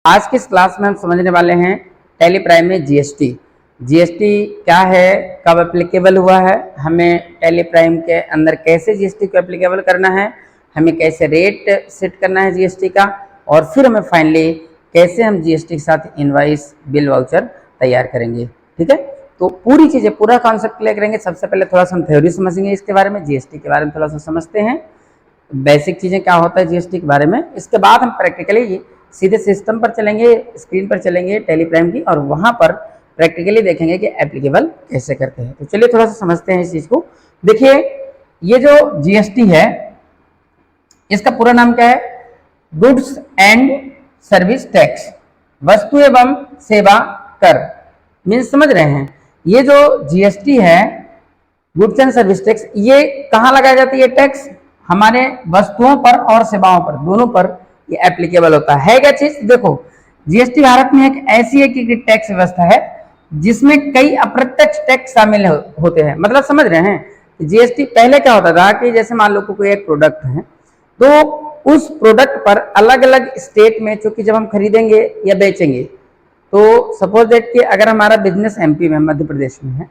आज की इस क्लास में हम समझने वाले हैं टैली प्राइम में जीएसटी। जीएसटी क्या है, कब एप्लीकेबल हुआ है, हमें टैली प्राइम के अंदर कैसे जीएसटी को एप्लीकेबल करना है, हमें कैसे रेट सेट करना है जीएसटी का, और फिर हमें फाइनली कैसे हम जीएसटी के साथ इनवॉइस बिल वाउचर तैयार करेंगे। ठीक है, तो पूरी चीज़ें, पूरा कॉन्सेप्ट क्लियर करेंगे। सबसे पहले थोड़ा सा हम थ्योरी समझेंगे इसके बारे में, जीएसटी के बारे में थोड़ा सा समझते हैं, बेसिक चीज़ें क्या होता है जीएसटी के बारे में। इसके बाद हम प्रैक्टिकली सीधे सिस्टम पर चलेंगे, स्क्रीन पर चलेंगे टैली प्राइम की, और वहाँ पर प्रैक्टिकली देखेंगे कि एप्लीकेबल कैसे करते हैं। तो चलिए थोड़ा सा समझते हैं इस चीज़ को। देखिए, ये जो जीएसटी है इसका पूरा नाम क्या है? गुड्स एंड सर्विस टैक्स, वस्तु एवं सेवा कर। मीन्स समझ रहे हैं, ये जो जीएसटी है गुड्स एंड सर्विस टैक्स, ये कहाँ लगाई जाती है? टैक्स हमारे वस्तुओं पर और सेवाओं पर, दोनों पर ये एप्लीकेबल होता है। क्या चीज? देखो, जीएसटी भारत में एक ऐसी एकीकृत टैक्स व्यवस्था है जिसमें कई अप्रत्यक्ष टैक्स शामिल होते हैं। मतलब समझ रहे हैं, जीएसटी पहले क्या होता था कि जैसे मान लो कोई एक प्रोडक्ट है, तो उस प्रोडक्ट पर अलग अलग स्टेट में, चूंकि जब हम खरीदेंगे या बेचेंगे, तो सपोज दैट कि अगर हमारा बिजनेस एमपी में, मध्य प्रदेश में है,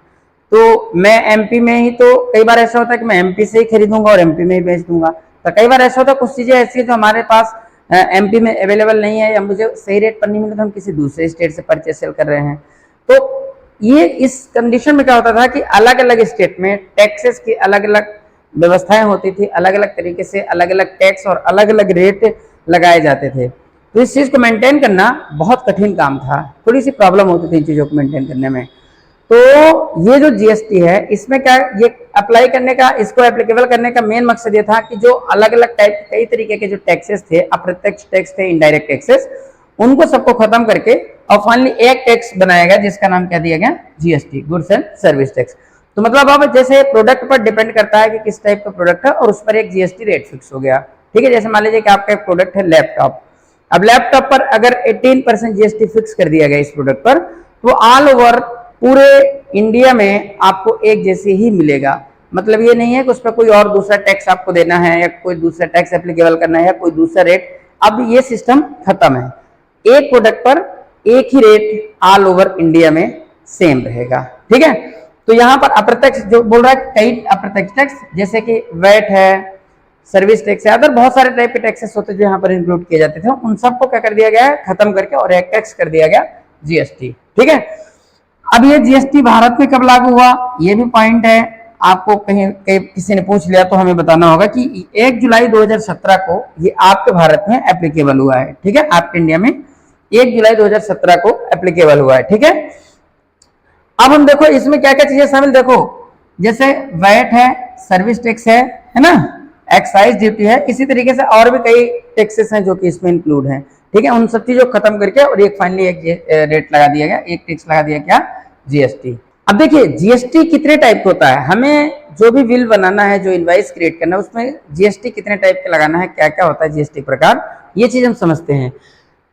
तो मैं एमपी में ही, तो कई बार ऐसा होता है कि मैं एमपी से ही खरीदूंगा और एमपी में ही बेच दूंगा। तो कई बार ऐसा होता है कुछ चीजें ऐसी है जो हमारे पास एमपी में अवेलेबल नहीं है या मुझे सही रेट पर नहीं मिला, तो हम किसी दूसरे स्टेट से परचेस सेल कर रहे हैं। तो ये इस कंडीशन में क्या होता था कि अलग अलग स्टेट में टैक्सेस की अलग अलग व्यवस्थाएं होती थी, अलग अलग तरीके से अलग अलग टैक्स और अलग अलग रेट लगाए जाते थे। तो इस चीज को मेंटेन करना बहुत कठिन काम था, थोड़ी सी प्रॉब्लम होती थी इन चीजों को मेंटेन करने में। तो ये जो जीएसटी है, इसमें क्या, ये अप्लाई करने का, इसको एप्लीकेबल करने का मेन मकसद ये था कि जो अलग अलग टाइप, कई तरीके के जो टैक्सेस थे, अप्रत्यक्ष टैक्स थे, इनडायरेक्ट टैक्सेस, उनको सबको खत्म करके और फाइनली एक टैक्स बनाया गया जिसका नाम क्या दिया गया? GST, goods and service tax. तो मतलब अब जैसे प्रोडक्ट पर डिपेंड करता है कि किस टाइप का प्रोडक्ट है, और उस पर एक जीएसटी रेट फिक्स हो गया। ठीक है, जैसे मान लीजिए कि आपका एक प्रोडक्ट है लैपटॉप। अब लैपटॉप पर अगर 18% जीएसटी फिक्स कर दिया गया इस प्रोडक्ट पर, तो ऑल ओवर पूरे इंडिया में आपको एक जैसे ही मिलेगा। मतलब ये नहीं है कि उस पर कोई और दूसरा टैक्स आपको देना है या कोई दूसरा टैक्स एप्लीकेबल करना है या कोई दूसरा रेट। अब ये सिस्टम खत्म है, एक प्रोडक्ट पर एक ही रेट ऑल ओवर इंडिया में सेम रहेगा। ठीक है, तो यहाँ पर अप्रत्यक्ष जो बोल रहा है, कई अप्रत्यक्ष टैक्स जैसे कि वैट है, सर्विस टैक्स है, अदर बहुत सारे टाइप के टैक्सेस होते हैं जो यहाँ पर इंक्लूड किए जाते थे, उन सबको क्या कर दिया गया है? खत्म करके और एक टैक्स कर दिया गया, जीएसटी। ठीक है, अब ये जीएसटी भारत में कब लागू हुआ, ये भी पॉइंट है। आपको कहीं किसी ने पूछ लिया तो हमें बताना होगा कि 1 जुलाई 2017 को ये आपके भारत में एप्लीकेबल हुआ है। ठीक है, आपके इंडिया में 1 जुलाई 2017 को एप्लीकेबल हुआ है। ठीक है, अब हम देखो इसमें क्या क्या चीजें शामिल, देखो जैसे वैट है, सर्विस टैक्स है ना, एक्साइज ड्यूटी है, इसी तरीके से और भी कई टैक्सेस हैं जो कि इसमें इंक्लूड हैं। ठीक है, उन सब चीजों को खत्म करके और एक फाइनली एक रेट लगा दिया गया, एक टैक्स लगा दिया, क्या? जीएसटी। अब देखिए जीएसटी कितने टाइप का होता है, हमें जो भी बिल बनाना है, जो इनवॉइस क्रिएट करना है, उसमें जीएसटी कितने टाइप का लगाना है, क्या क्या होता है जीएसटी प्रकार, ये चीज हम समझते हैं।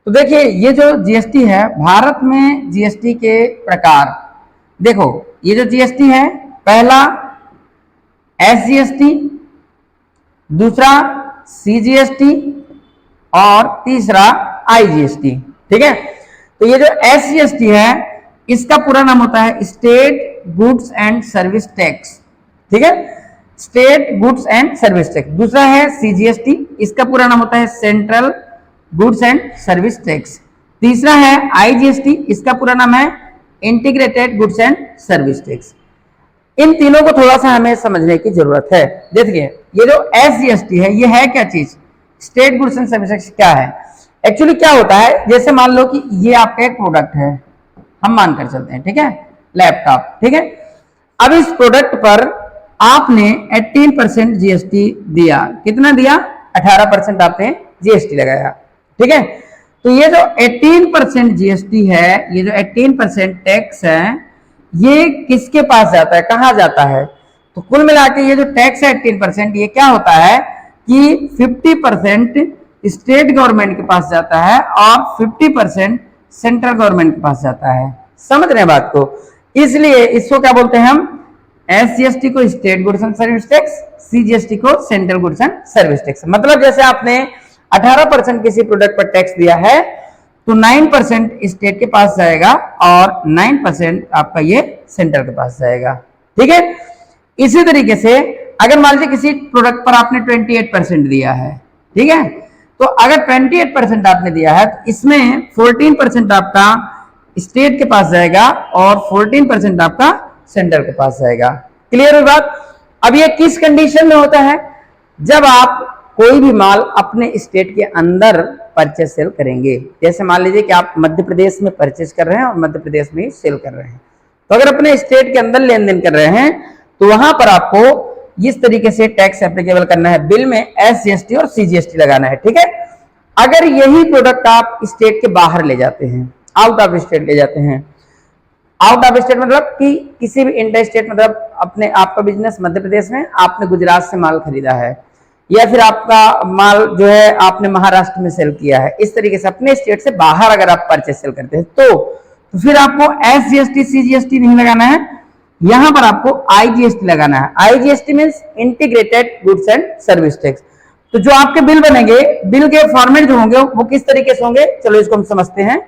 तो देखिए, ये जो जीएसटी है भारत में, जीएसटी के प्रकार देखो, ये जो जीएसटी है, पहला एसजीएसटी, दूसरा सीजीएसटी और तीसरा आईजीएसटी। ठीक है, तो ये जो एसजीएसटी है इसका पूरा नाम होता है state goods and service tax. ठीक है, state goods and service tax. दूसरा है सीजीएसटी, इसका पूरा नाम होता है central goods and service tax. तीसरा है आईजीएसटी, इसका पूरा नाम है integrated goods and service tax. इन तीनों को थोड़ा सा हमें समझने की जरूरत है। देखिए, ये जो एसजीएसटी है, ये है क्या चीज? State goods and service tax क्या है? एक्चुअली क्या होता है, जैसे मान लो कि ये आपका एक प्रोडक्ट है, हम मानकर चलते हैं, ठीक है, लैपटॉप। ठीक है, अब इस प्रोडक्ट पर आपने 18% जीएसटी दिया। कितना दिया? 18% आपने जीएसटी लगाया। ठीक है, तो ये जो 18% जीएसटी है, ये जो 18% टैक्स है, ये किसके पास जाता है, कहाँ जाता है? तो कुल मिला के ये जो टैक्स है 18%, ये क्या होता है कि 50% स्टेट गवर्नमेंट के पास जाता है और 50% सेंट्रल गवर्नमेंट के पास जाता है। समझ रहे हैं बात को? इसलिए इसको क्या बोलते हैं हम? एसजीएसटी को state goods and service tax, CGST को central goods and service tax. मतलब जैसे आपने 18% किसी प्रोडक्ट पर टैक्स दिया है, तो 9% स्टेट के पास जाएगा और 9% आपका ये सेंटर के पास जाएगा। ठीक है, इसी तरीके से अगर मान लीजिए किसी प्रोडक्ट पर आपने 28% दिया है, ठीक है, तो अगर 28% आपने दिया है तो इसमें 14% आपका स्टेट के पास जाएगा और 14% आपका सेंटर के पास जाएगा। क्लियर हुई बात? अब ये किस कंडीशन में होता है? जब आप कोई भी माल अपने स्टेट के अंदर परचेस सेल करेंगे। जैसे मान लीजिए कि आप मध्य प्रदेश में परचेस कर रहे हैं और मध्य प्रदेश में ही सेल कर रहे हैं, तो अगर अपने स्टेट के अंदर लेन देन कर रहे हैं तो वहां पर आपको इस तरीके से टैक्स एप्लीकेबल करना है, बिल में SGST और CGST लगाना है। ठीक है, अगर यही प्रोडक्ट आप स्टेट के बाहर ले जाते हैं, आउट ऑफ स्टेट ले जाते हैं, आउट ऑफ स्टेट मतलब कि किसी भी इंटर स्टेट, मतलब अपने आपका बिजनेस मध्य प्रदेश में, आपने गुजरात से माल खरीदा है या फिर आपका माल जो है आपने महाराष्ट्र में सेल किया है, इस तरीके से अपने स्टेट से बाहर अगर आप परचेस सेल करते हैं तो फिर आपको SGST CGST नहीं लगाना है, यहां पर आपको IGST लगाना है। IGST means integrated goods and service tax. तो जो आपके बिल बनेंगे, बिल के फॉर्मेट जो होंगे वो किस तरीके से होंगे, चलो इसको हम समझते हैं।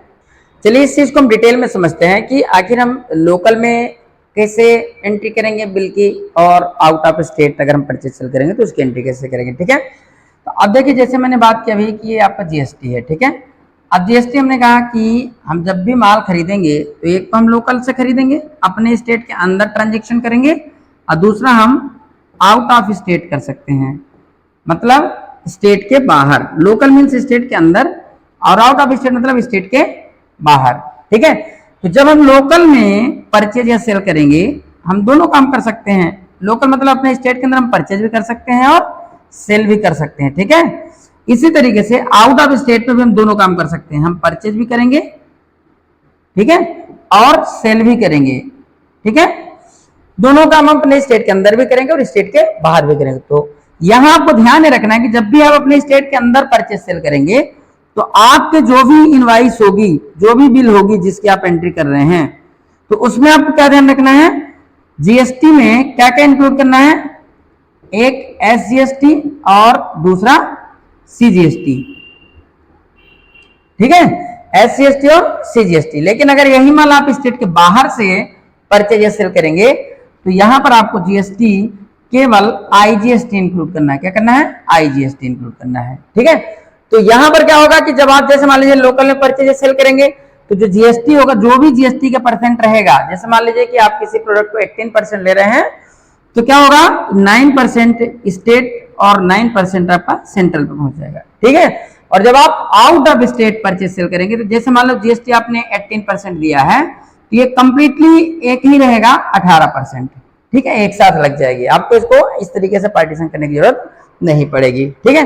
चलिए इस चीज को हम डिटेल में समझते हैं कि आखिर हम लोकल में कैसे एंट्री करेंगे बिल की, और आउट ऑफ स्टेट अगर हम परचेज सेल करेंगे तो उसकी एंट्री कैसे करेंगे। ठीक है, तो अब देखिए जैसे मैंने बात की अभी कि ये आपका GST है। ठीक है, अब GST हमने कहा कि हम जब भी माल खरीदेंगे तो एक तो हम लोकल से खरीदेंगे, अपने स्टेट के अंदर ट्रांजेक्शन करेंगे, और दूसरा हम आउट ऑफ स्टेट कर सकते हैं, मतलब स्टेट के बाहर। लोकल मीन्स स्टेट के अंदर और आउट ऑफ स्टेट मतलब स्टेट के बाहर। ठीक है, तो जब हम लोकल में परचेज या सेल करेंगे, हम दोनों काम कर सकते हैं। लोकल मतलब अपने स्टेट के अंदर हम परचेज भी कर सकते हैं और सेल भी कर सकते हैं। ठीक है, इसी तरीके से आउट ऑफ स्टेट में भी हम दोनों काम कर सकते हैं, हम परचेज भी करेंगे, ठीक है, और सेल भी करेंगे। ठीक है, दोनों काम हम अपने स्टेट के अंदर भी करेंगे और स्टेट के बाहर भी करेंगे। तो यहां आपको ध्यान में रखना है कि जब भी आप अपने स्टेट के अंदर परचेज सेल करेंगे तो आपके जो भी इनवाइस होगी, जो भी बिल होगी जिसकी आप एंट्री कर रहे हैं, तो उसमें आपको क्या ध्यान रखना है, GST में क्या क्या इंक्लूड करना है, एक SGST और दूसरा CGST। ठीक है, SGST और CGST। लेकिन अगर यही माल आप स्टेट के बाहर से परचेज या सेल करेंगे तो यहां पर आपको GST केवल IGST इंक्लूड करना है। क्या करना है, IGST इंक्लूड करना है। ठीक है, तो यहां पर क्या होगा कि जब आप जैसे मान लीजिए लोकल में परचेज सेल करेंगे तो जो GST होगा, जो भी GST का परसेंट रहेगा, जैसे मान लीजिए कि आप किसी प्रोडक्ट को 18% ले रहे हैं तो क्या होगा, 9% स्टेट और 9% आपका सेंट्रल पे पहुंच जाएगा। ठीक है, और जब आप out of state purchase sale करेंगे तो जैसे मान लो GST आपने 18% दिया है तो ये कंप्लीटली एक ही रहेगा 18%। ठीक है, एक साथ लग जाएगी, आपको इसको इस तरीके से पार्टीशन करने की जरूरत नहीं पड़ेगी। ठीक है,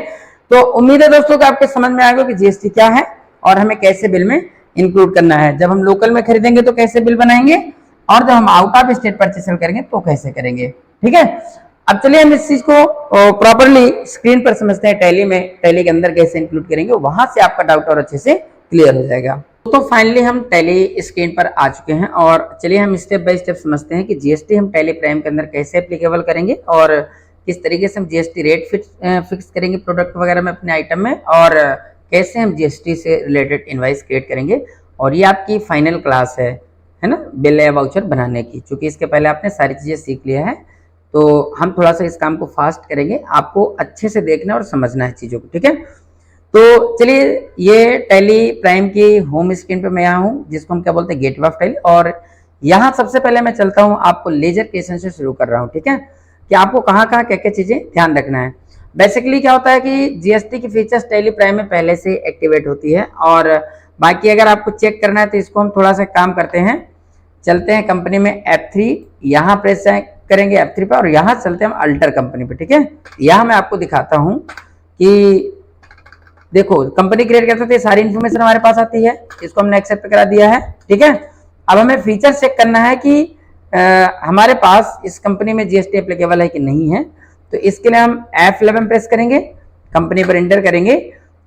तो उम्मीद है दोस्तों कि आपके समझ में आएगा कि GST क्या है और हमें कैसे बिल में इंक्लूड करना है। जब हम लोकल में खरीदेंगे तो कैसे बिल बनाएंगे, और जब हम out of state purchase sale करेंगे तो कैसे करेंगे। ठीक है, अब चलिए हम इस चीज को प्रॉपरली स्क्रीन पर समझते हैं, टैली में, टैली के अंदर कैसे इंक्लूड करेंगे, वहां से आपका डाउट और अच्छे से क्लियर हो जाएगा। तो फाइनली हम टैली स्क्रीन पर आ चुके हैं और चलिए हम स्टेप बाय स्टेप समझते हैं कि GST हम टैली प्राइम के अंदर कैसे एप्लीकेबल करेंगे और किस तरीके से हम GST रेट फिक्स करेंगे प्रोडक्ट वगैरह में अपने आइटम में, और कैसे हम GST से रिलेटेड इनवाइस क्रिएट करेंगे। और ये आपकी फाइनल क्लास है ना, बिल या वाउचर बनाने की। चूंकि इसके पहले आपने सारी चीज़ें सीख लिया है तो हम थोड़ा सा इस काम को फास्ट करेंगे, आपको अच्छे से देखना और समझना है चीज़ों को। ठीक है, तो चलिए ये टैली प्राइम की होम स्क्रीन पे मैं यहाँ हूँ, जिसको हम क्या बोलते हैं, गेटवे ऑफ टैली। और यहाँ सबसे पहले मैं चलता हूँ, आपको लेजर क्वेश्चन से शुरू कर रहा हूँ। ठीक है, कि आपको कहाँ कहाँ क्या क्या चीज़ें ध्यान रखना है। बेसिकली क्या होता है कि GST की फीचर्स टैली प्राइम में पहले से एक्टिवेट होती है, और बाकी अगर आपको चेक करना है तो इसको हम थोड़ा सा काम करते हैं, चलते हैं कंपनी में F3, यहाँ प्रेस करेंगे F3 पे और यहाँ चलते हैं हम अल्टर कंपनी पे। ठीक है, यहाँ मैं आपको दिखाता हूँ कि देखो कंपनी क्रिएट करते थे, सारी इन्फॉर्मेशन हमारे पास आती है, इसको हमने एक्सेप्ट करा दिया है। ठीक है, अब हमें फीचर चेक करना है कि हमारे पास इस कंपनी में GST एप्लीकेबल है कि नहीं है। तो इसके लिए हम F11 प्रेस करेंगे, कंपनी पर एंटर करेंगे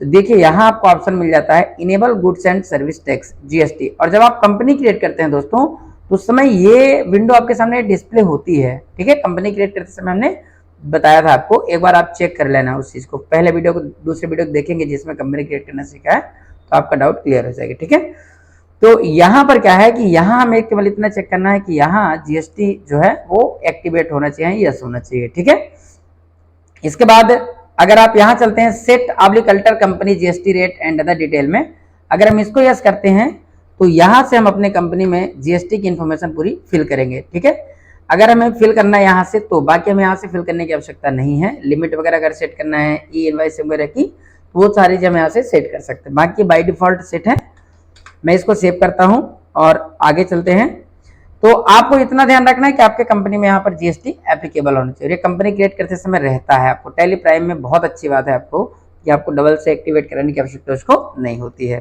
तो देखिए यहाँ आपको ऑप्शन मिल जाता है enable goods and service tax GST। और जब आप कंपनी क्रिएट करते हैं दोस्तों तो उस समय ये विंडो आपके सामने डिस्प्ले होती है। ठीक है, कंपनी क्रिएट करते समय हमने बताया था आपको, एक बार आप चेक कर लेना उस चीज को, पहले वीडियो को दूसरे वीडियो को देखेंगे जिसमें कंपनी क्रिएट करना सीखा है तो आपका डाउट क्लियर हो जाएगा। ठीक है, तो यहाँ पर क्या है कि यहाँ हमें केवल इतना चेक करना है कि यहाँ जीएसटी जो है वो एक्टिवेट होना चाहिए, यस होना चाहिए। ठीक है, इसके बाद अगर आप यहाँ चलते हैं set oblique alter company GST rate and other detail में, अगर हम इसको यस करते हैं तो यहाँ से हम अपने कंपनी में जीएसटी की इंफॉर्मेशन पूरी फिल करेंगे। ठीक है, अगर हमें फिल करना है यहाँ से तो बाकी हमें यहाँ से फिल करने की आवश्यकता नहीं है। लिमिट वगैरह अगर सेट करना है ई इनवॉइस वगैरह की तो वो सारी चीजें हम यहाँ से सेट कर सकते हैं, बाकी बाय डिफॉल्ट सेट है। मैं इसको सेव करता हूँ और आगे चलते हैं। तो आपको इतना ध्यान रखना है कि आपके कंपनी में यहाँ पर जीएसटी एप्लीकेबल होना चाहिए। ये कंपनी क्रिएट करते समय रहता है आपको। टैली प्राइम में बहुत अच्छी बात है आपको कि आपको डबल से एक्टिवेट कराने की आवश्यकता उसको नहीं होती है।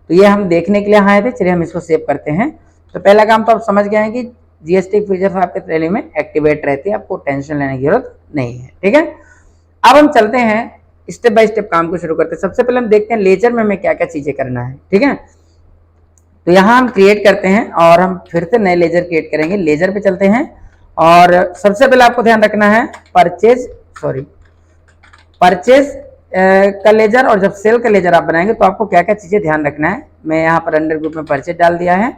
तो ये हम देखने के लिए आए थे, चलिए हम इसको सेव करते हैं। तो पहला काम तो आप समझ गए हैं कि जीएसटी फीचर्स आपके टैली में एक्टिवेट रहते हैं, आपको टेंशन लेने की जरूरत नहीं है। ठीक है, अब हम चलते हैं स्टेप बाय स्टेप काम को शुरू करते हैं। सबसे पहले हम देखते हैं लेजर में हमें क्या क्या चीजें करना है। ठीक है, तो यहाँ हम क्रिएट करते हैं और हम फिर से नए लेजर क्रिएट करेंगे। लेजर पे चलते हैं और सबसे पहले आपको ध्यान रखना है परचेज का लेजर, और जब सेल का लेजर आप बनाएंगे तो आपको क्या क्या चीजें ध्यान रखना है। मैं यहाँ पर अंडर ग्रुप में परचेज डाल दिया है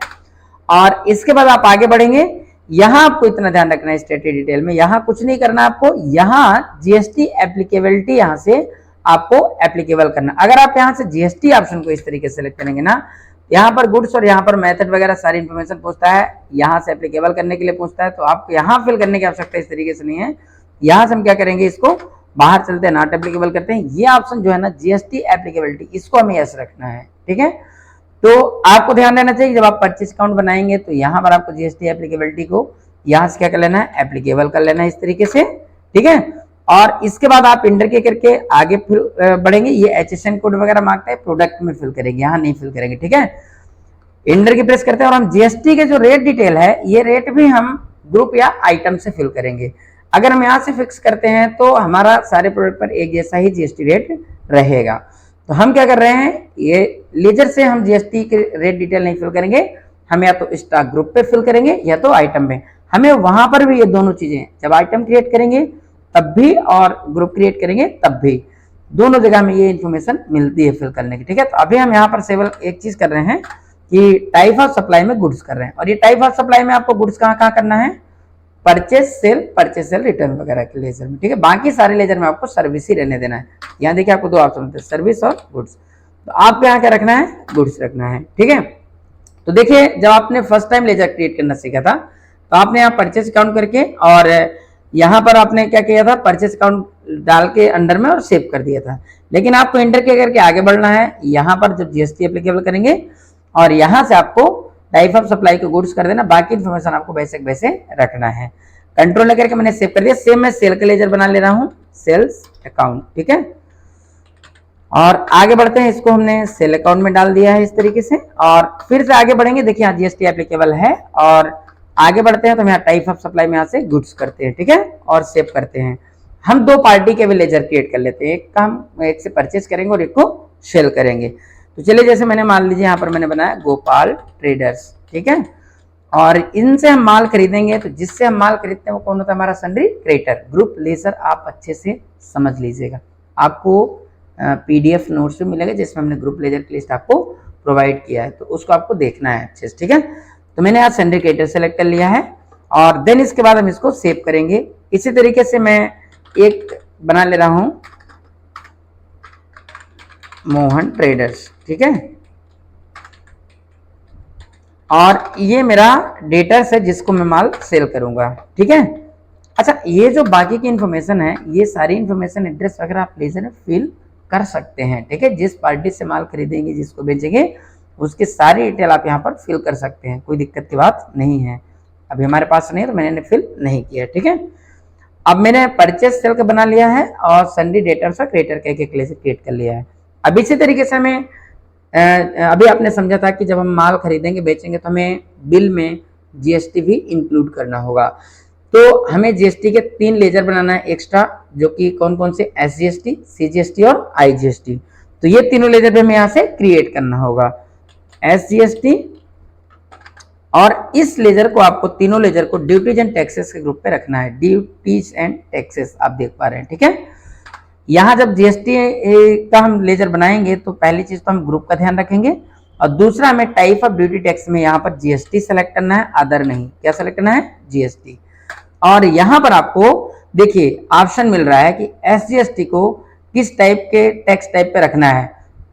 और इसके बाद आप आगे बढ़ेंगे। यहाँ आपको इतना ध्यान रखना है स्टेटेड डिटेल में, यहाँ कुछ नहीं करना आपको, यहाँ जीएसटी एप्लीकेबिलिटी यहाँ से आपको एप्लीकेबल करना। अगर आप यहाँ से जीएसटी ऑप्शन को इस तरीके से सेलेक्ट करेंगे ना, यहाँ पर गुड्स और यहाँ पर मेथड वगैरह सारी इंफॉर्मेशन पूछता है, यहाँ से एप्लीकेबल करने के लिए पूछता है, तो आपको यहाँ फिल करने की आवश्यकता इस तरीके से नहीं है। यहाँ से हम क्या करेंगे, इसको बाहर चलते हैं, नॉट एप्लीकेबल करते हैं। ये ऑप्शन जो है ना जीएसटी एप्लीकेबिलिटी, इसको हमें यस रखना है। ठीक है, तो आपको ध्यान देना चाहिए जब आप परचेज अकाउंट बनाएंगे तो यहाँ पर आपको जीएसटी एप्लीकेबिलिटी को यहाँ से क्या कर लेना है, एप्लीकेबल कर लेना है इस तरीके से। ठीक है, और इसके बाद आप इंटर के करके आगे फिर बढ़ेंगे। ये एचएसएन कोड वगैरह मांगता है, प्रोडक्ट में फिल करेंगे, यहाँ नहीं फिल करेंगे। ठीक है, इंटर की प्रेस करते हैं और हम जीएसटी के जो रेट डिटेल है, ये रेट भी हम ग्रुप या आइटम से फिल करेंगे। अगर हम यहाँ से फिक्स करते हैं तो हमारा सारे प्रोडक्ट पर एक जैसा ही जीएसटी रेट रहेगा। तो हम क्या कर रहे हैं, ये लेजर से हम जीएसटी के रेट डिटेल नहीं फिल करेंगे, हम या तो स्टॉक ग्रुप पे फिल करेंगे या तो आइटम में। हमें वहां पर भी ये दोनों चीजें, जब आइटम क्रिएट करेंगे तब भी और ग्रुप क्रिएट करेंगे तब भी, दोनों जगह में ये इन्फॉर्मेशन मिलती है फिल करने की। ठीक है, तो अभी हम यहाँ पर केवल एक चीज कर रहे हैं कि टाइप ऑफ सप्लाई में गुड्स कर रहे हैं, और ये टाइप ऑफ सप्लाई में आपको गुड्स कहाँ करना है, परचेज सेल रिटर्न वगैरह के लेजर में। ठीक है, बाकी सारे लेजर में आपको सर्विस ही रहने देना है। यहाँ देखिए आपको दो ऑप्शन होते हैं, सर्विस और गुड्स। तो आपको यहाँ क्या रखना है, गुड्स रखना है। ठीक है, तो देखिए जब आपने फर्स्ट टाइम लेजर क्रिएट करना सीखा था तो आपने यहाँ परचेज अकाउंट करके और यहाँ पर आपने क्या किया था, परचेज अकाउंट डाल के अंडर में और सेव कर दिया था। लेकिन आपको एंटर के करके आगे बढ़ना है। यहाँ पर जब जीएसटी एप्लीकेबल करेंगे और यहाँ से आपको टाइप ऑफ सप्लाई को गुड्स कर देना, बाकी इन्फॉर्मेशन आपको वैसे रखना है। कंट्रोल लेकर के मैंने सेव कर दिया। सेम मैं सेल का लेजर बना ले रहा हूँ, सेल्स अकाउंट। ठीक है, और आगे बढ़ते हैं, इसको हमने सेल अकाउंट में डाल दिया है इस तरीके से, और फिर से आगे बढ़ेंगे। देखिए यहाँ जीएसटी एप्लीकेबल है और आगे बढ़ते हैं तो हम यहाँ टाइप ऑफ सप्लाई में यहाँ से गुड्स करते हैं। ठीक है, और सेव करते हैं। हम दो पार्टी के भी लेजर क्रिएट कर लेते हैं, एक का हम एक से परचेज करेंगे और एक को सेल करेंगे। तो चलिए जैसे मैंने मान लीजिए यहाँ पर मैंने बनाया गोपाल ट्रेडर्स। ठीक है, और इनसे हम माल खरीदेंगे, तो जिससे हम माल खरीदते हैं वो कौन होता है, हमारा सन्ड्री क्रेडिटर। ग्रुप लेजर आप अच्छे से समझ लीजिएगा, आपको पीडीएफ नोट्स भी मिलेगा जिसमें हमने ग्रुप लेजर की लिस्ट आपको प्रोवाइड किया है, तो उसको आपको देखना है अच्छे से। ठीक है, तो मैंने आज सन्ड्री क्रेडिटर सेलेक्ट कर लिया है और देन इसके बाद हम इसको सेव करेंगे। इसी तरीके से मैं एक बना ले रहा हूं मोहन ट्रेडर्स। ठीक है, और ये मेरा डेटर्स है जिसको मैं माल सेल करूंगा। ठीक है, अच्छा ये जो बाकी की इन्फॉर्मेशन है, ये सारी इन्फॉर्मेशन एड्रेस वगैरह आप लेजर में फिल कर सकते हैं। ठीक है, जिस पार्टी से माल खरीदेंगे, जिसको बेचेंगे, उसकी सारी डिटेल आप यहाँ पर फिल कर सकते हैं, कोई दिक्कत की बात नहीं है। अभी हमारे पास नहीं है तो मैंने फिल नहीं किया। ठीक है, अब मैंने परचेज सेल का बना लिया है और सन्ड्री डेटर्स और क्रेडिटर का एक लेजर क्रिएट कर लिया है। अब इसी तरीके से हमें अभी आपने समझा था कि जब हम माल खरीदेंगे बेचेंगे तो हमें बिल में जीएसटी भी इंक्लूड करना होगा। तो हमें जीएसटी के 3 लेजर बनाना है एक्स्ट्रा, जो कि कौन कौन से, एसजीएसटी, सीजीएसटी और आईजीएसटी। तो ये तीनों लेजर भी हमें यहाँ से क्रिएट करना होगा, एसजीएसटी, और इस लेजर को आपको, तीनों लेजर को, ड्यूटीज एंड टैक्सेस के ग्रुप पे रखना है। ड्यूटीज एंड टैक्सेस आप देख पा रहे हैं। ठीक है, यहाँ जब जीएसटी का हम लेजर बनाएंगे तो पहली चीज तो हम ग्रुप का ध्यान रखेंगे, और दूसरा हमें टाइप ऑफ ड्यूटी टैक्स में यहाँ पर जीएसटी सेलेक्ट करना है, अदर नहीं। क्या सेलेक्ट करना है? जीएसटी। और यहाँ पर आपको देखिए ऑप्शन मिल रहा है कि एसजीएसटी को किस टाइप के टैक्स टाइप पे रखना है।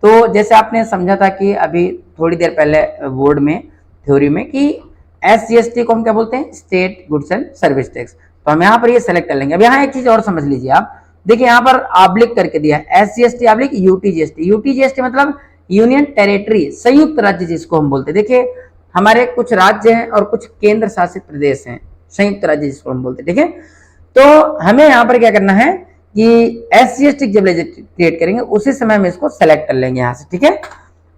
तो जैसे आपने समझा था कि अभी थोड़ी देर पहले बोर्ड में थ्योरी में कि एसजीएसटी को हम क्या बोलते हैं? State goods and service tax. तो हम यहाँ पर ये सेलेक्ट कर लेंगे। अब यहाँ एक चीज और समझ लीजिए आप, देखिए यहाँ पर ऑब्लिक करके दिया है एसजीएसटी ऑब्लिक यूटीजीएसटी। यूटीजीएसटी मतलब यूनियन टेरिटरी, संयुक्त राज्य जिसको हम बोलते हैं। देखिए हमारे कुछ राज्य हैं और कुछ केंद्र शासित प्रदेश हैं, संयुक्त राज्य जिसको हम बोलते हैं, ठीक है। तो हमें यहाँ पर क्या करना है कि एसजीएसटी जब क्रिएट करेंगे उसी समय हम इसको सेलेक्ट कर लेंगे यहाँ से, ठीक है।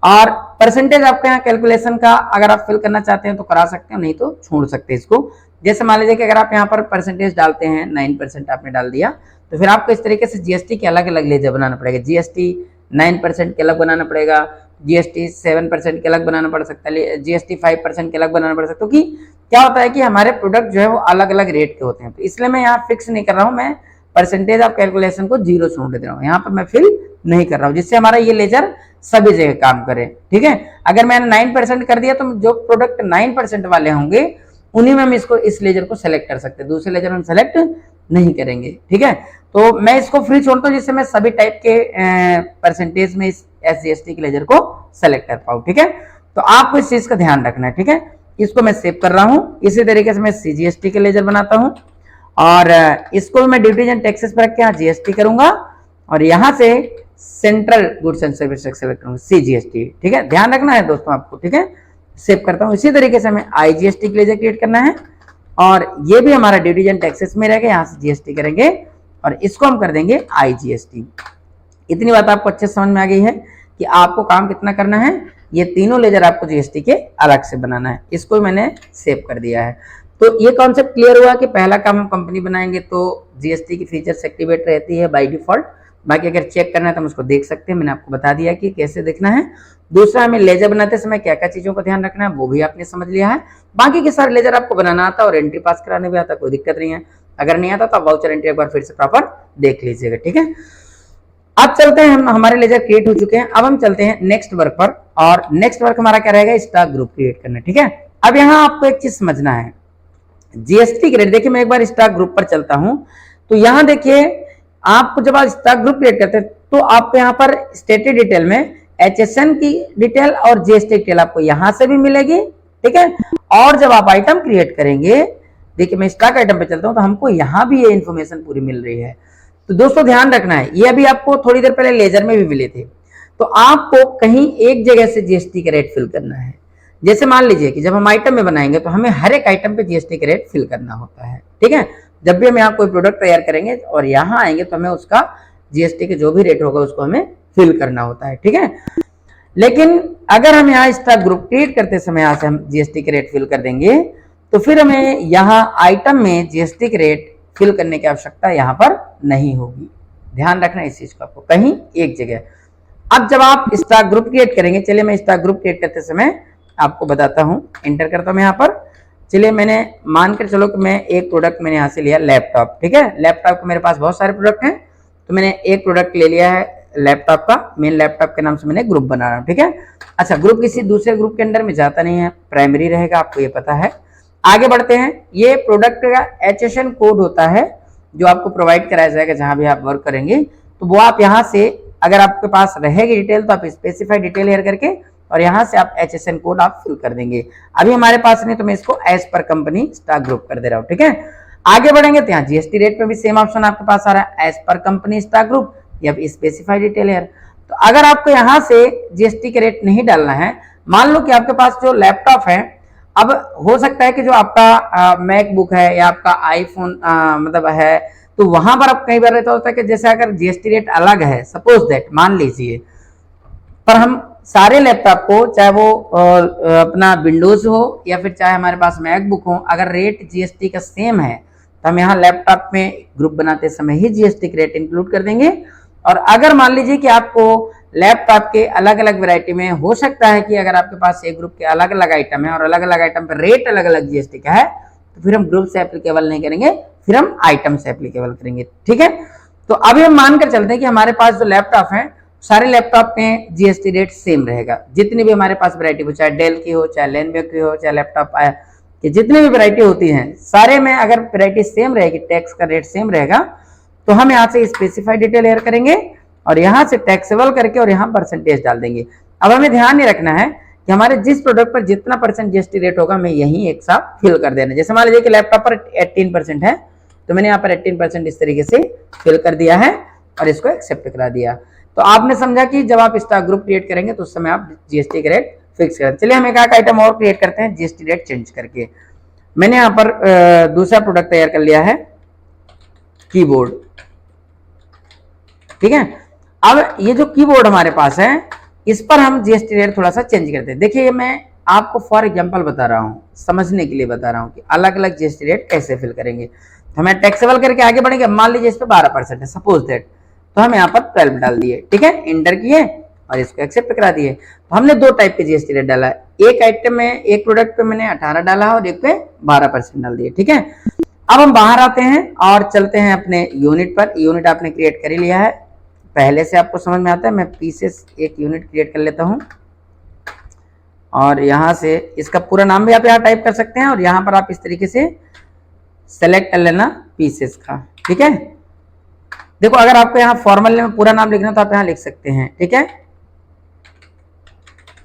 और परसेंटेज आपके यहाँ कैलकुलेशन का अगर आप फिल करना चाहते हैं तो करा सकते हैं, नहीं तो छोड़ सकते हैं इसको। जैसे मान लीजिए कि अगर आप यहाँ पर परसेंटेज डालते हैं 9% आपने डाल दिया, तो फिर आपको इस तरीके से जीएसटी के अलग अलग लेजर बनाना पड़ेगा। जीएसटी 9% के अलग बनाना पड़ेगा, जीएसटी 7% के अलग बनाना पड़ सकता है, जीएसटी 5% के अलग बनाना पड़ सकता है। क्योंकि क्या होता है कि हमारे प्रोडक्ट जो है वो अलग अलग रेट के होते हैं, तो इसलिए मैं यहाँ फिक्स नहीं कर रहा हूँ, मैं परसेंटेज ऑफ कैलकुलेशन को 0 छोड़ दे रहा हूँ, यहाँ पर मैं फिल नहीं कर रहा हूँ, जिससे हमारा ये लेजर सभी जगह काम करे, ठीक है। अगर मैंने 9% कर दिया तो जो प्रोडक्ट 9% वाले होंगे उन्हीं में हम इसको इस लेजर को सेलेक्ट कर सकते हैं, दूसरे लेजर में सेलेक्ट नहीं करेंगे, ठीक है। तो मैं इसको फ्री छोड़ता हूँ जिससे मैं सभी टाइप के परसेंटेज में इस एसजीएसटी के लेजर को सेलेक्ट कर पाऊँ, ठीक है। तो आपको इस चीज का ध्यान रखना है, ठीक है। इसको मैं सेव कर रहा हूँ। इसी तरीके से मैं सीजीएसटी के लेजर बनाता हूँ और इसको मैं ड्यूटीज एंड टैक्सेस पर रख के यहाँ जीएसटी करूंगा और यहाँ से central goods and service tax select करूंगा, सीजीएसटी, ठीक है। ध्यान रखना है दोस्तों आपको, ठीक है। सेव करता हूँ। इसी तरीके से हमें आईजीएसटी के लेजर क्रिएट करना है और ये भी हमारा ड्यूटीज एंड टैक्सेस में रहेगा, यहाँ से जीएसटी करेंगे और इसको हम कर देंगे आईजीएसटी। इतनी बात आपको अच्छे समझ में आ गई है कि आपको काम कितना करना है। ये तीनों लेजर आपको जीएसटी के अलग से बनाना है। इसको मैंने सेव कर दिया है। तो ये कॉन्सेप्ट क्लियर हुआ कि पहला काम हम कंपनी बनाएंगे तो जीएसटी की फीचर्स एक्टिवेट रहती है बाय डिफॉल्ट। बाकी अगर चेक करना है तो हम उसको देख सकते हैं, मैंने आपको बता दिया कि कैसे देखना है। दूसरा, हमें लेजर बनाते समय क्या क्या चीजों का ध्यान रखना है वो भी आपने समझ लिया है। बाकी के सारे लेजर आपको बनाना आता और एंट्री पास कराने भी आता, कोई दिक्कत नहीं है। अगर नहीं आता तो आप वाउचर एंट्री एक बार फिर से प्रॉपर देख लीजिएगा, ठीक है। अब चलते हैं, हम हमारे लेजर क्रिएट हो चुके हैं। अब हम चलते हैं नेक्स्ट वर्क पर और नेक्स्ट वर्क हमारा क्या रहेगा? स्टॉक ग्रुप क्रिएट करना, ठीक है। अब यहाँ आपको एक चीज समझना है, जीएसटी क्रिएट, देखिए मैं एक बार स्टॉक ग्रुप पर चलता हूं तो यहाँ देखिए आपको जब आप स्टॉक ग्रुप क्रिएट करते हैं तो आपको यहाँ पर स्टेटेड डिटेल में एचएसएन की डिटेल और जीएसटी डिटेल आपको यहाँ से भी मिलेगी, ठीक है। और जब आप आइटम क्रिएट करेंगे, देखिए मैं स्टॉक आइटम पे चलता हूँ तो हमको यहाँ भी ये इन्फॉर्मेशन पूरी मिल रही है। तो दोस्तों ध्यान रखना है, ये अभी आपको थोड़ी देर पहले लेजर में भी मिले थे। तो आपको कहीं एक जगह से जीएसटी का रेट फिल करना है। जैसे मान लीजिए कि जब हम आइटम में बनाएंगे तो हमें हर एक आइटम पे जीएसटी का रेट फिल करना होता है, ठीक है। जब भी हम यहाँ कोई प्रोडक्ट तैयार करेंगे और यहाँ आएंगे तो हमें उसका जीएसटी के जो भी रेट होगा उसको हमें फिल करना होता है, ठीक है। लेकिन अगर हम यहाँ स्टॉक ग्रुप क्रिएट करते समय यहाँ से हम जीएसटी के रेट फिल कर देंगे तो फिर हमें यहाँ आइटम में जीएसटी के रेट फिल करने की आवश्यकता यहाँ पर नहीं होगी। ध्यान रखना इस चीज को, आपको कहीं एक जगह। अब जब आप स्टॉक ग्रुप क्रिएट करेंगे, चलिए मैं स्टॉक ग्रुप क्रिएट करते समय आपको बताता हूं, एंटर करता हूं यहाँ पर। चलिए मैंने मानकर चलो कि मैं एक प्रोडक्ट मैंने यहाँ से लिया लैपटॉप, ठीक है। लैपटॉप के मेरे पास बहुत सारे प्रोडक्ट हैं तो मैंने एक प्रोडक्ट ले लिया है लैपटॉप का, मेन लैपटॉप के नाम से मैंने ग्रुप बना रहा हूँ, ठीक है। अच्छा, ग्रुप किसी दूसरे ग्रुप के अंडर में जाता नहीं है, प्राइमरी रहेगा, आपको ये पता है। आगे बढ़ते हैं। ये प्रोडक्ट का एचएसएन कोड होता है जो आपको प्रोवाइड कराया जाएगा जहां भी आप वर्क करेंगे, तो वो आप यहाँ से अगर आपके पास रहेगी डिटेल तो आप स्पेसिफाई डिटेल हेयर करके और यहाँ से आप एचएसएन कोड आप फिल कर देंगे। अभी हमारे पास नहीं तो मैं इसको as per company stock group कर दे रहा हूँ, ठीक है। आगे बढ़ेंगे तो यहाँ जीएसटी रेट में भी सेम ऑप्शन आपके पास आ रहा है, as per company stock group या स्पेसिफाई डिटेल हेयर। तो अगर आपको यहाँ से जीएसटी के रेट नहीं डालना है, मान लो कि आपके पास जो लैपटॉप है, अब हो सकता है कि जो आपका मैकबुक है या आपका आईफोन मतलब है, तो वहां पर अब कई बार ऐसा होता है कि जैसे अगर जीएसटी रेट अलग है, सपोज दैट मान लीजिए, पर हम सारे लैपटॉप को, चाहे वो अपना विंडोज हो या फिर चाहे हमारे पास मैकबुक हो, अगर रेट जीएसटी का सेम है तो हम यहाँ लैपटॉप में ग्रुप बनाते समय ही जीएसटी का रेट इंक्लूड कर देंगे। और अगर मान लीजिए कि आपको लैपटॉप के अलग अलग वैरायटी में हो सकता है कि अगर आपके पास एक ग्रुप के अलग अलग आइटम है और अलग अलग आइटम पर रेट अलग अलग जीएसटी का है, तो फिर हम ग्रुप से एप्लीकेबल नहीं करेंगे, फिर हम आइटम से एप्लीकेबल करेंगे, ठीक है। तो अभी हम मानकर चलते हैं कि हमारे पास जो लैपटॉप है सारे लैपटॉप में जीएसटी रेट सेम रहेगा, जितनी भी हमारे पास वैरायटी हो, चाहे डेल की हो, चाहे लेनोवो की हो, चाहे लैपटॉप कि जितनी भी वैरायटी होती हैं सारे में अगर वैरायटी सेम रहेगी, टैक्स का रेट सेम रहेगा, तो हम यहाँ से स्पेसिफाइड डिटेल एयर करेंगे और यहाँ से टैक्सेबल करके और यहाँ परसेंटेज डाल देंगे। अब हमें ध्यान नहीं रखना है कि हमारे जिस प्रोडक्ट पर जितना परसेंट जीएसटी रेट होगा हमें यही एक साथ फिल कर देना। जैसे मान लीजिए कि लैपटॉप पर 18% है, तो मैंने यहाँ पर 18% इस तरीके से फिल कर दिया है और इसको एक्सेप्ट करा दिया। तो आपने समझा कि जब आप स्टॉक ग्रुप क्रिएट करेंगे तो उस समय आप जीएसटी का रेट फिक्स करें। चलिए हम एक आइटम और क्रिएट करते हैं जीएसटी रेट चेंज करके। मैंने यहाँ पर दूसरा प्रोडक्ट तैयार कर लिया है, कीबोर्ड। ठीक है, अब ये जो कीबोर्ड हमारे पास है इस पर हम जीएसटी रेट थोड़ा सा चेंज करते हैं। देखिए मैं आपको फॉर एग्जांपल बता रहा हूँ, समझने के लिए बता रहा हूँ कि अलग अलग जीएसटी रेट कैसे फिल करेंगे। तो हमें टैक्सेबल करके आगे बढ़ेंगे। मान लीजिए इस पर 12% है सपोज दैट, तो हम यहाँ पर 12 डाल दिए। ठीक है, इंटर किए और इसको एक्सेप्ट करा दिए। तो हमने दो टाइप के जीएसटी रेट डाला है, एक आइटम में एक प्रोडक्ट पे मैंने 18 डाला और एक पे 12% डाल दिए। ठीक है, अब हम बाहर आते हैं और चलते हैं अपने यूनिट पर। यूनिट आपने क्रिएट कर ही लिया है, पहले से आपको समझ में आता है। मैं पीसेस एक यूनिट क्रिएट कर लेता हूं और यहां से इसका पूरा नाम भी आप यहाँ टाइप कर सकते हैं और यहाँ पर आप इस तरीके से सेलेक्ट कर लेना पीसेस का। ठीक है, देखो अगर आपको यहाँ फॉर्मल में पूरा नाम लिखना तो आप यहाँ लिख सकते हैं। ठीक है,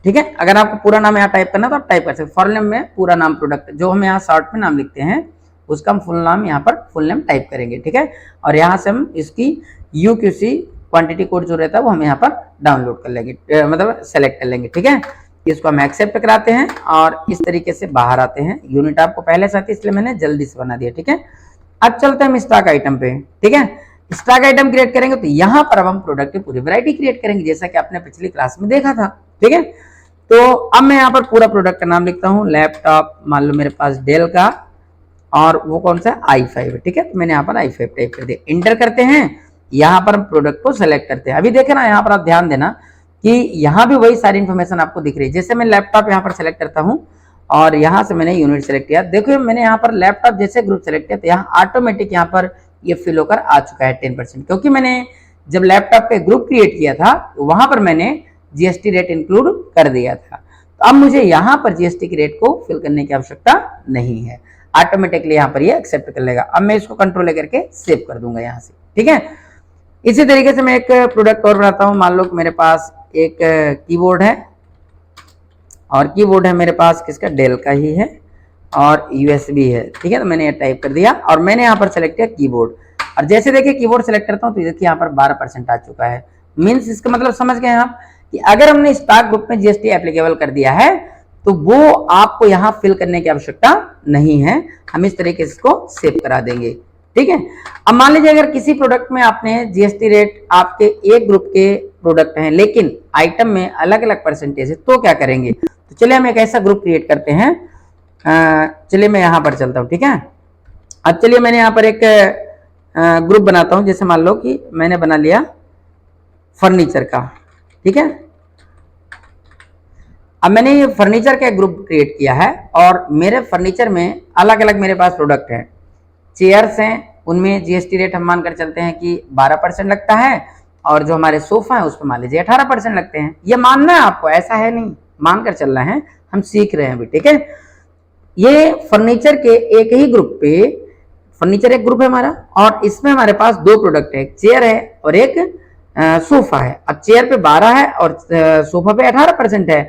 ठीक है, अगर आपको पूरा नाम यहाँ टाइप करना तो आप टाइप कर सकते हैं। फॉर्मल में पूरा नाम प्रोडक्ट जो हम यहाँ शॉर्ट में नाम लिखते हैं उसका हम फुल नाम यहाँ पर फुल नेम टाइप करेंगे। ठीक है, और यहाँ से हम इसकी UQC क्वांटिटी कोड जो रहता है वो हम यहाँ पर डाउनलोड कर लेंगे, मतलब सेलेक्ट कर लेंगे। ठीक है, इसको हम एक्सेप्ट कराते हैं और इस तरीके से बाहर आते हैं। यूनिट आपको पहले से आती है इसलिए मैंने जल्दी से बना दिया। ठीक है, अब चलते हैं हम स्टॉक आइटम पे। ठीक है, स्टॉक आइटम क्रिएट करेंगे तो यहाँ पर अब हम प्रोडक्ट की पूरी वैरायटी क्रिएट करेंगे जैसा कि आपने पिछली क्लास में देखा था। ठीक है, तो अब मैं यहाँ पर पूरा प्रोडक्ट का नाम लिखता हूँ, लैपटॉप मान लो मेरे पास डेल का और वो कौन सा है i5 है। ठीक है, तो मैंने यहाँ पर i5 टाइप कर दिया, इंटर करते हैं। यहाँ पर हम प्रोडक्ट को सेलेक्ट करते हैं। अभी देखे ना, यहाँ पर आप ध्यान देना कि यहाँ भी वही सारी इन्फॉर्मेशन आपको दिख रही है। जैसे मैं लैपटॉप यहाँ पर सेलेक्ट करता हूँ और यहाँ से मैंने यूनिट सेलेक्ट किया, देखो मैंने यहाँ पर लैपटॉप जैसे ग्रुप सेलेक्ट किया तो यहाँ ऑटोमेटिक यहाँ पर ये फिल होकर आ चुका है 10%, क्योंकि मैंने जब लैपटॉप पे ग्रुप क्रिएट किया था तो वहां पर मैंने जीएसटी रेट इंक्लूड कर दिया था। तो अब मुझे यहाँ पर जीएसटी की रेट को फिल करने की आवश्यकता नहीं है, ऑटोमेटिकली यहाँ पर ये एक्सेप्ट कर लेगा। अब मैं इसको कंट्रोल लेकर के सेव कर दूंगा यहाँ से। ठीक है, इसी तरीके से मैं एक प्रोडक्ट और बनाता हूँ। मान लो कि मेरे पास एक कीबोर्ड है और कीबोर्ड है मेरे पास किसका, डेल का ही है और USB है। ठीक है, तो मैंने ये टाइप कर दिया और मैंने यहाँ पर सेलेक्ट किया कीबोर्ड और जैसे देखिए कीबोर्ड सेलेक्ट करता हूँ तो देखिए यहाँ पर 12% आ चुका है। मीन्स इसका मतलब समझ गए आप कि अगर हमने स्टॉक ग्रुप में जीएसटी एप्लीकेबल कर दिया है तो वो आपको यहाँ फिल करने की आवश्यकता नहीं है, हम इस तरीके से इसको सेव करा देंगे। ठीक है, अब मान लीजिए अगर किसी प्रोडक्ट में आपने जीएसटी रेट आपके एक ग्रुप के प्रोडक्ट हैं लेकिन आइटम में अलग अलग परसेंटेज है तो क्या करेंगे। तो चलिए हम एक ऐसा ग्रुप क्रिएट करते हैं। चलिए मैं यहाँ पर चलता हूँ। ठीक है, अब चलिए मैंने यहाँ पर एक ग्रुप बनाता हूँ। जैसे मान लो कि मैंने बना लिया फर्नीचर का। ठीक है, अब मैंने ये फर्नीचर का एक ग्रुप क्रिएट किया है और मेरे फर्नीचर में अलग अलग मेरे पास प्रोडक्ट हैं। चेयर्स हैं, उनमें जीएसटी रेट हम मानकर चलते हैं कि 12% लगता है और जो हमारे सोफा है उस पर मान लीजिए 18% लगते हैं। ये मानना है आपको, ऐसा है नहीं, मानकर चलना है, हम सीख रहे हैं अभी। ठीक है, ये फर्नीचर के एक ही ग्रुप पे, फर्नीचर एक ग्रुप है हमारा और इसमें हमारे पास दो प्रोडक्ट है, एक चेयर है और एक सोफा है। अब चेयर पे 12 है और सोफा पे 18% है।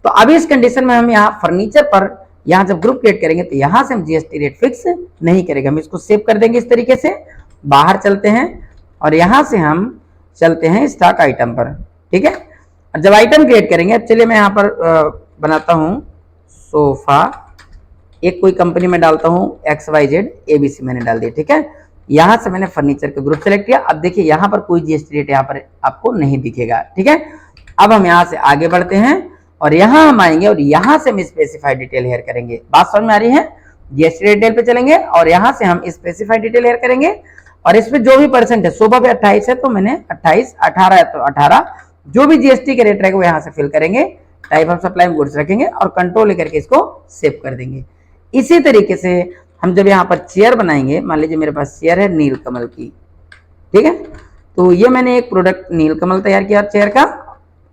तो अभी इस कंडीशन में हम यहाँ फर्नीचर पर यहाँ जब ग्रुप क्रिएट करेंगे तो यहाँ से हम जीएसटी रेट फिक्स नहीं करेंगे, हम इसको सेव कर देंगे इस तरीके से। बाहर चलते हैं और यहाँ से हम चलते हैं स्टॉक आइटम पर। ठीक है, और जब आइटम क्रिएट करेंगे, चलिए मैं यहाँ पर बनाता हूँ सोफा, एक कोई कंपनी में डालता हूँ XYZ ABC मैंने डाल दिया। ठीक है, यहाँ से मैंने फर्नीचर का ग्रुप सेलेक्ट किया। अब देखिए यहाँ पर कोई जीएसटी रेट यहाँ पर आपको नहीं दिखेगा। ठीक है, अब हम यहाँ से आगे बढ़ते हैं और यहाँ हम आएंगे और यहाँ से हम स्पेसिफाइड डिटेल हेयर करेंगे। बात समझ में आ रही है, जीएसटी डिटेल पे चलेंगे और यहाँ से हम स्पेसिफाइड डिटेल हेयर करेंगे और इसमें जो भी परसेंट है, सोफा पे 28 है तो मैंने 28, 18 है तो 18, जो भी जीएसटी के रेट रहेगा वो यहाँ से फिल करेंगे। टाइप ऑफ सप्लाई में गुड्स रखेंगे और कंट्रोल लेकर के इसको सेव कर देंगे। इसी तरीके से हम जब यहाँ पर चेयर बनाएंगे, मान लीजिए मेरे पास चेयर है नील कमल की। ठीक है, तो ये मैंने एक प्रोडक्ट नीलकमल तैयार किया चेयर का,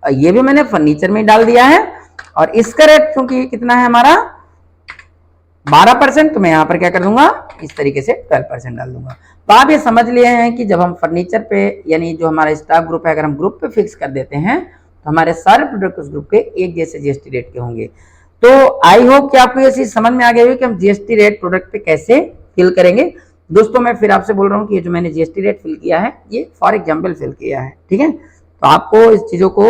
ये भी मैंने फर्नीचर में डाल दिया है, और इसका रेट क्योंकि कितना है हमारा 12%, तो मैं यहाँ पर क्या कर दूंगा, इस तरीके से 12% डाल दूंगा। तो आप ये समझ लिए हैं कि जब हम फर्नीचर पे, यानी जो हमारा स्टॉक ग्रुप है, अगर हम ग्रुप पे फिक्स कर देते हैं तो हमारे सारे प्रोडक्ट उस ग्रुप के एक जैसे जीएसटी रेट के होंगे। तो आई होप कि आपको ये चीज समझ में आ गई होगी कि हम जीएसटी रेट प्रोडक्ट पे कैसे फिल करेंगे। दोस्तों मैं फिर आपसे बोल रहा हूँ कि ये जो मैंने जीएसटी रेट फिल किया है, ये फॉर एग्जाम्पल फिल किया है, ठीक है। तो आपको इस चीजों को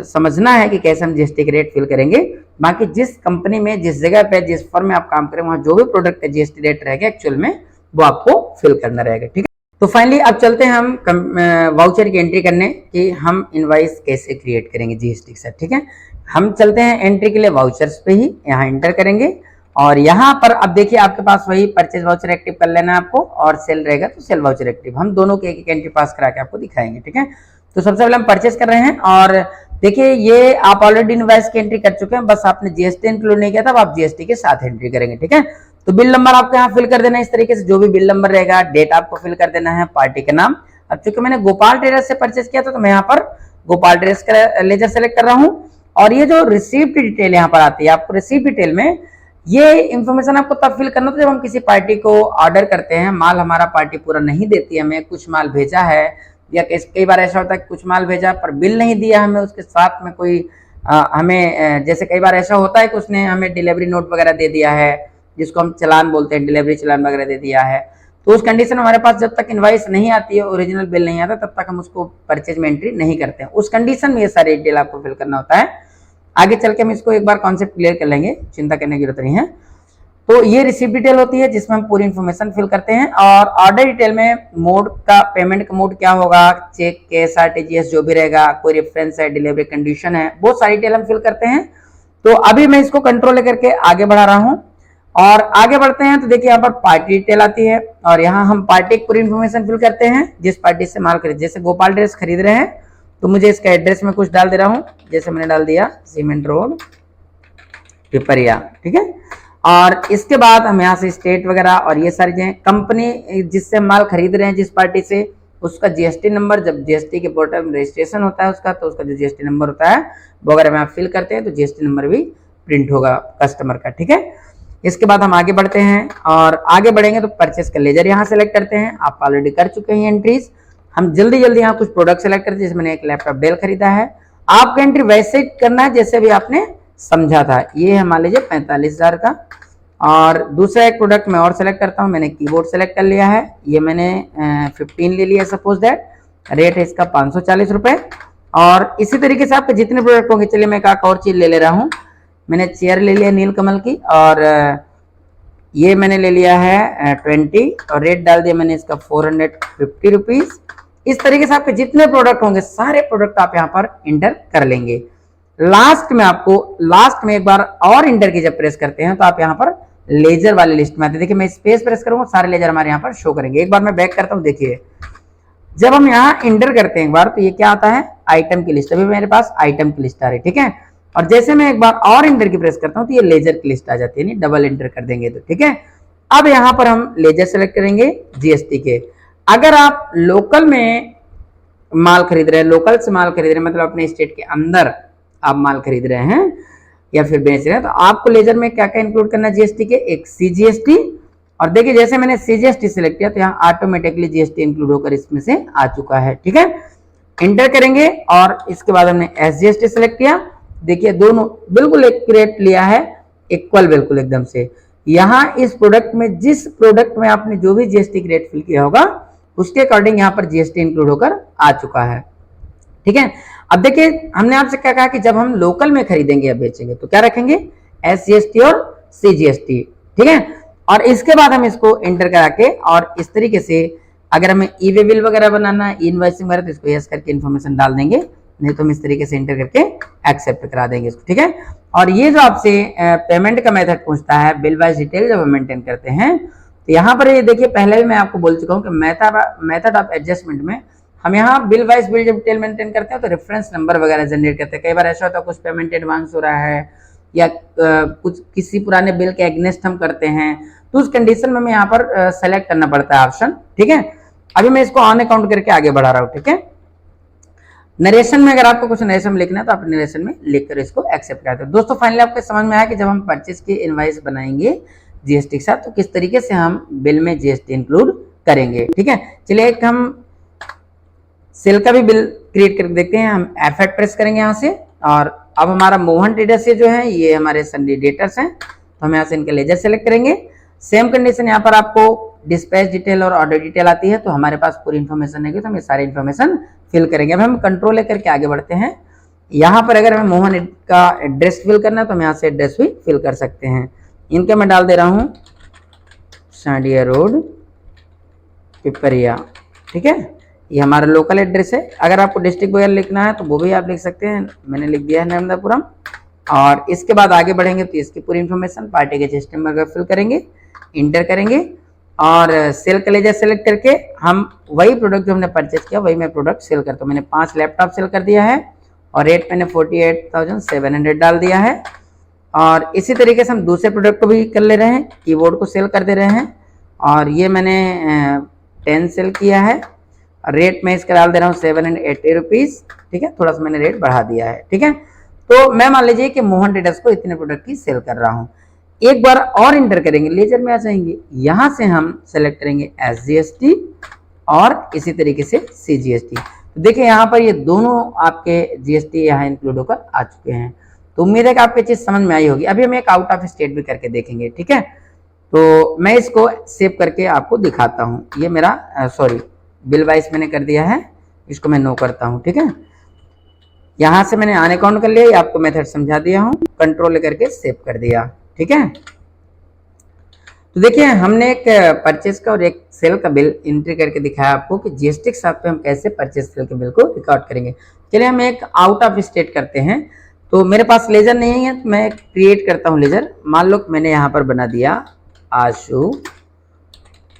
समझना है कि कैसे हम जीएसटी के रेट फिल करेंगे। बाकी जिस कंपनी में, जिस जगह पे, जिस फर्म में आप काम करें, वहां जो भी प्रोडक्ट का जीएसटी रेट रहेगा एक्चुअल में, वो आपको फिल करना रहेगा, ठीक है। तो फाइनली अब चलते हैं हम वाउचर की एंट्री करने कि हम इनवाइस कैसे क्रिएट करेंगे जीएसटी के साथ, ठीक है। हम चलते हैं एंट्री के लिए वाउचर्स पे ही, यहाँ एंटर करेंगे, और यहाँ पर अब देखिए आपके पास वही परचेज वाउचर एक्टिव कर लेना है आपको, और सेल रहेगा तो सेल वाउचर एक्टिव। हम दोनों के एक एंट्री पास करा के आपको दिखाएंगे, ठीक है। तो सबसे पहले हम परचेज कर रहे हैं, और देखिए ये आप ऑलरेडी इनवॉइस की एंट्री कर चुके हैं, बस आपने जीएसटी इंक्लूड नहीं किया था, अब आप जीएसटी के साथ एंट्री करेंगे, ठीक है। तो बिल नंबर आपको यहाँ फिल कर देना है इस तरीके से, जो भी बिल नंबर रहेगा, डेट आपको फिल कर देना है, पार्टी का नाम। अब चूंकि मैंने गोपाल ट्रेडर्स से परचेज किया था, तो मैं यहाँ पर गोपाल ट्रेडर्स का लेजर सेलेक्ट कर रहा हूँ। और ये जो रिसीप्ट डिटेल यहाँ पर आती है, आपको रिसीप्ट डिटेल में ये इंफॉर्मेशन आपको तब फिल करना था जब हम किसी पार्टी को ऑर्डर करते हैं, माल हमारा पार्टी पूरा नहीं देती है, हमें कुछ माल भेजा है, या कई बार ऐसा होता है कि कुछ माल भेजा पर बिल नहीं दिया हमें, उसके साथ में कोई हमें, जैसे कई बार ऐसा होता है कि उसने हमें डिलीवरी नोट वगैरह दे दिया है, जिसको हम चालान बोलते हैं, डिलीवरी चालान वगैरह दे दिया है। तो उस कंडीशन में हमारे पास जब तक इनवाइस नहीं आती है, ओरिजिनल बिल नहीं आता, तब तक हम उसको परचेज में एंट्री नहीं करते हैं। उस कंडीशन में ये सारे डिटेल आपको फिल करना होता है। आगे चल के हम इसको एक बार कॉन्सेप्ट क्लियर कर लेंगे, चिंता करने की जरूरत नहीं है। तो ये रिसीप्ट डिटेल होती है जिसमें हम पूरी इन्फॉर्मेशन फिल करते हैं, और ऑर्डर डिटेल में मोड का, पेमेंट का मोड क्या होगा, चेक, कैश, आरटीजीएस जो भी रहेगा, कोई रेफरेंस है, डिलीवरी कंडीशन है, बहुत सारी डिटेल हम फिल करते हैं। तो अभी मैं इसको कंट्रोल लेकर के आगे बढ़ा रहा हूँ, और आगे बढ़ते हैं। तो देखिए यहाँ पर पार्टी डिटेल आती है, और यहाँ हम पार्टी की पूरी इन्फॉर्मेशन फिल करते हैं, जिस पार्टी से माल खरीद, जैसे गोपाल ड्रेस खरीद रहे हैं तो मुझे इसका एड्रेस में कुछ डाल दे रहा हूँ, जैसे मैंने डाल दिया सीमेंट रोड पिपरिया, ठीक है। और इसके बाद हम यहाँ से स्टेट वगैरह और ये सारी चीजें, कंपनी जिससे माल खरीद रहे हैं जिस पार्टी से, उसका जीएसटी नंबर, जब जीएसटी के पोर्टल में रजिस्ट्रेशन होता है उसका, तो उसका जो जीएसटी नंबर होता है वो अगर हम फिल करते हैं तो जीएसटी नंबर भी प्रिंट होगा कस्टमर का, ठीक है। इसके बाद हम आगे बढ़ते हैं, और आगे बढ़ेंगे तो परचेस का लेजर यहाँ सेलेक्ट करते हैं। आप ऑलरेडी कर चुके हैं एंट्रीज, हम जल्दी जल्दी यहाँ कुछ प्रोडक्ट सेलेक्ट करते हैं। जैसे मैंने एक लैपटॉप डेल खरीदा है, आपका एंट्री वैसे करना है जैसे भी आपने समझा था। ये है मान लीजिए 45,000 का। और दूसरा एक प्रोडक्ट मैं और सेलेक्ट करता हूँ, मैंने कीबोर्ड सेलेक्ट कर लिया है, ये मैंने 15 ले लिया सपोज दैट, रेट है इसका 540 रुपए। और इसी तरीके से आपके जितने प्रोडक्ट होंगे, चलिए मैं एक और चीज ले रहा हूँ, मैंने चेयर ले लिया नीलकमल की, और ये मैंने ले लिया है 20, और रेट डाल दिया मैंने इसका 450 रुपीज। इस तरीके से आपके जितने प्रोडक्ट होंगे सारे प्रोडक्ट आप यहाँ पर इंटर कर लेंगे। लास्ट में आपको, लास्ट में एक बार और इंटर की जब प्रेस करते हैं तो आप यहाँ पर लेजर वाले लिस्ट में आते हैं। देखिए मैं स्पेस प्रेस करूंगा, सारे लेजर हमारे यहाँ पर शो करेंगे। एक बार मैं बैक करता हूँ, देखिए जब हम यहाँ इंटर करते हैं एक बार, तो ये क्या आता है, आइटम की लिस्ट। अभी मेरे पास आइटम की लिस्ट आ रही है, ठीक है। और जैसे मैं एक बार और इंटर की प्रेस करता हूँ तो ये लेजर की लिस्ट आ जाती है, नहीं डबल इंटर कर देंगे तो, ठीक है। अब यहाँ पर हम लेजर सेलेक्ट करेंगे जीएसटी के। अगर आप लोकल में माल खरीद रहे हैं, लोकल से माल खरीद रहे हैं, मतलब अपने स्टेट के अंदर आप माल खरीद रहे हैं या फिर बेच रहे हैं, तो आपको लेजर में क्या क्या इंक्लूड करना है जीएसटी के, एक सीजीएसटी। और देखिए जैसे मैंने सीजीएसटी सिलेक्ट किया तो यहाँ ऑटोमेटिकली जीएसटी इंक्लूड होकर इसमें से आ चुका है, ठीक है। इंटर करेंगे, और इसके बाद हमने एसजीएसटी सिलेक्ट किया। देखिए दोनों बिल्कुल एक्यूरेट लिया है, इक्वल बिल्कुल एकदम से। यहाँ इस प्रोडक्ट में, जिस प्रोडक्ट में आपने जो भी जीएसटी की रेट फिल किया होगा उसके अकॉर्डिंग यहाँ पर जीएसटी इंक्लूड होकर आ चुका है, ठीक है। अब देखिए हमने आपसे क्या कहा कि जब हम लोकल में खरीदेंगे या बेचेंगे तो क्या रखेंगे, एसजीएसटी और सीजीएसटी, ठीक है। और इसके बाद हम इसको एंटर करा के, और इस तरीके से अगर हमें ई वे बिल वगैरह बनाना है, इनवॉइसिंग वगैरह, तो इसको यस करके इन्फॉर्मेशन डाल देंगे, नहीं तो हम इस तरीके से एंटर करके एक्सेप्ट करा देंगे इसको, ठीक है। और ये जो आपसे पेमेंट का मेथड पूछता है, बिल वाइज डिटेल जब हम मेंटेन करते हैं, तो यहाँ पर ये देखिए पहले भी मैं आपको बोल चुका हूँ कि मेथड ऑफ एडजस्टमेंट में हम यहाँ बिल वाइज बिल जब डिटेल मेंटेन करते हैं तो रेफरेंस नंबर वगैरह जनरेट करते हैं। कई बार ऐसा होता है कुछ पेमेंट एडवांस हो रहा है, या कुछ किसी पुराने बिल के अगेंस्ट हम करते हैं, तो उस कंडीशन में हमें यहाँ पर सेलेक्ट करना पड़ता है ऑप्शन, ठीक है। अभी मैं इसको ऑन अकाउंट करके आगे बढ़ा रहा हूँ, ठीक है। नरेशन में अगर आपको कुछ नरेशन में लिखना है तो आप नरेशन में लिखकर इसको एक्सेप्ट करते हो। दोस्तों फाइनली आपको समझ में आया कि जब हम परचेज की इनवाइस बनाएंगे जीएसटी के साथ तो किस तरीके से हम बिल में जीएसटी इंक्लूड करेंगे, ठीक है। चलिए एक हम सेल का भी बिल क्रिएट करके देखते हैं। हम F8 प्रेस करेंगे यहाँ से, और अब हमारा मोहन ट्रेडर्स से जो है ये हमारे सन्नी डेटर्स हैं, तो हम यहाँ से इनका लेजर सेलेक्ट करेंगे। सेम कंडीशन यहाँ पर आपको डिस्पैच डिटेल और ऑर्डर डिटेल आती है, तो हमारे पास पूरी इन्फॉर्मेशन है तो हम ये सारी इन्फॉर्मेशन फिल करेंगे। अब हम कंट्रोल लेकर के आगे बढ़ते हैं। यहाँ पर अगर हमें मोहन का एड्रेस फिल करना है तो हम यहाँ से एड्रेस भी फिल कर सकते हैं। इनका मैं डाल दे रहा हूँ सांडिया रोड पिपरिया, ठीक है, ये हमारा लोकल एड्रेस है। अगर आपको डिस्ट्रिक्ट वगैरह लिखना है तो वो भी आप लिख सकते हैं, मैंने लिख दिया है नर्मदापुरम। और इसके बाद आगे बढ़ेंगे तो इसकी पूरी इन्फॉर्मेशन पार्टी के सिस्टम में फिल करेंगे, इंटर करेंगे, और सेल का लेजर सेलेक्ट करके हम वही प्रोडक्ट जो हमने परचेज किया वही मैं प्रोडक्ट सेल करता हूँ। मैंने 5 लैपटॉप सेल कर दिया है और रेट मैंने 48,700 डाल दिया है। और इसी तरीके से हम दूसरे प्रोडक्ट को भी कर ले रहे हैं, कीबोर्ड को सेल कर दे रहे हैं, और ये मैंने 10 सेल किया है। रेट में इसका डाल दे रहा हूँ 780 रुपीज़, ठीक है, थोड़ा सा मैंने रेट बढ़ा दिया है, ठीक है। तो मैं मान लीजिए कि मोहन ट्रेडर्स को इतने प्रोडक्ट की सेल कर रहा हूँ। एक बार और इंटर करेंगे, लेजर में आ जाएंगे, यहाँ से हम सेलेक्ट करेंगे SGST और इसी तरीके से CGST। तो देखिए यहाँ पर ये दोनों आपके GST यहाँ इंक्लूड होकर आ चुके हैं। तो उम्मीद है कि आपको चीज़ समझ में आई होगी। अभी हम एक आउट ऑफ स्टेट भी करके देखेंगे, ठीक है। तो मैं इसको सेव करके आपको दिखाता हूँ। ये मेरा सॉरी बिल वाइज मैंने कर दिया है, इसको मैं नो करता हूँ, ठीक है। यहाँ से मैंने ऑन अकाउंट कर लिया, ये आपको मेथड समझा दिया हूँ, कंट्रोल करके सेव कर दिया, ठीक है। तो देखिए हमने एक परचेज का और एक सेल का बिल एंट्री करके दिखाया आपको कि जीएसटी के साथ पे हम कैसे परचेज सेल के बिल को रिकॉर्ड करेंगे। चलिए हम एक आउट ऑफ स्टेट करते हैं। तो मेरे पास लेजर नहीं है तो मैं क्रिएट करता हूँ लेजर। मान लो मैंने यहाँ पर बना दिया आशु